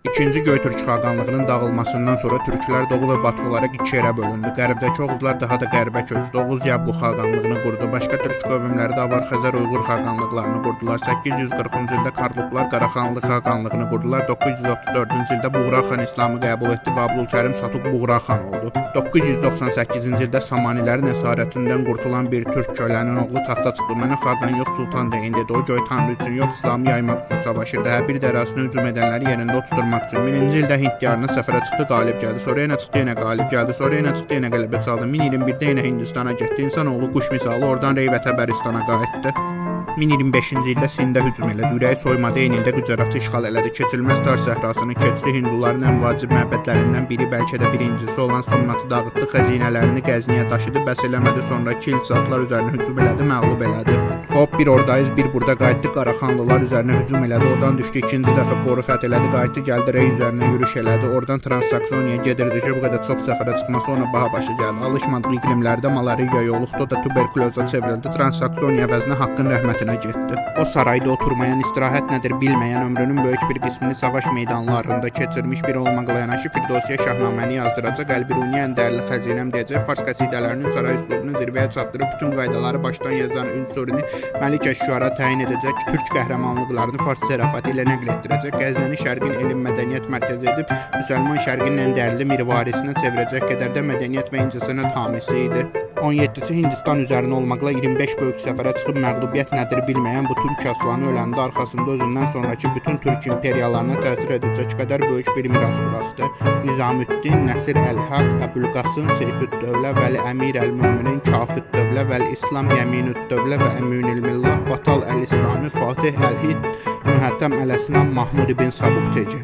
İkinci Göytürk xaqanlığının dağılmasından sonra türklər Doğu və Batı olaraq iki yerə bölündü. Qərbdəki Oğuzlar daha da qərbə köçdü. Oğuz Yablu xaqanlığını qurdu. Başqa türk qövmləri də Avar, Xəzər, Uyğur xaqanlıqlarını qurdular. 840-cı ildə Karluklar Qaraxanlı xaqanlığını qurdular. 934-cü ildə Buğraxan İslamı qəbul etdi və Abdülkərim Satuq Buğraxan oldu. 998-ci ildə Samanilərin əsarətindən qurtulan bir türk kölənin oğlu taxta çıxdı. Mənə xaqan yox, sultan deyin dedi. O göy tanrı üçün yox, İslamı yaymaq üçün savaşırdı. Hər bir dərasına hücum edənləri yerində oturtmaq üçün. 1000-ci ildə Hind diyarına səfərə çıxdı, qalib gəldi. Sonra yenə çıxdı, yenə qalib gəldi. Sonra yenə çıxdı, yenə qələbə çaldı. 1021-də yenə Hindistana getdi. İnsanoğlu quş misalı oradan Rey və Təbəristana qayıtdı. 1025-ci ildə Sində hücum elədi. Ürəyi soymadı, eyni ildə Gücəratı işğal elədi. Keçilməz Tar səhrasını keçdi. Hinduların ən vacib məbədlərindən biri, bəlkə də birincisi olan Somnatı dağıtdı. Xəzinələrini Qəzniyə daşıdı. Bəs eləmədi, sonrakı ilçatlar üzərinə hücum elədi, məğlub elədi. Hop, bir oradayız, bir burada qayıtdı. Qaraxanlılar üzərinə hücum elədi. Oradan düşdü, ikinci dəfə Qoru fəth elədi. Qayıtdı, gəldi Rey üzərinə yürüş elədi. Oradan Transaksoniyaya gedirdi ki, bu qədər çox səfərə çıxması ona baha başa gəldi. Alışmadığı iqlimlərdə malariya yoluxdu, o da tuberkuloza çevrildi. Transaksoniya vəzinə Haqqın rəhmətinə getdi. O sarayda oturmayan, istirahət nədir bilməyən, ömrünün böyük bir qismini savaş meydanlarında keçirmiş biri olmaqla yanaşı Firdosiyə Şahnaməni yazdıracaq, Əlbiruniyə ən dəyərli xəzinəm deyəcək, fars qəsidələrinin saray üslubunu zirvəyə çatdırıb bütün qaydaları başdan yazan Ünsurini Məlik Əşşara təyin edəcək, türk qəhrəmanlıqlarını fars zərafəti ilə nəql etdirəcək, Qəznəni şərqin elm mədəniyyət mərkəzi edib, müsəlman şərqin ən dəyərli mirvarisinə çevirəcək qədər də mədəniyyət və incəsənət hamisi idi. 17-ci Hindistan üzərinə olmaqla 25 böyük səfərə çıxıb məğlubiyyət nədir bilməyən bu türk aslanı öləndə arxasında özündən sonraki bütün türk imperiyalarına təsir edəcək qədər böyük bir miras buraxdı. Nizamüddin, Nəsir Əl-Haq, Əbülqasım, Seyfüddövlə, Vəli Əmir Əl-Müminin, Kafüddövlə, Vəli İslam, Yəminüddövlə və Əminülmillah, Batal Əl-İslami, Fatih Əl-Hid, Mühətəm Əl-Əsnam, Mahmud ibn Sabuq Teci.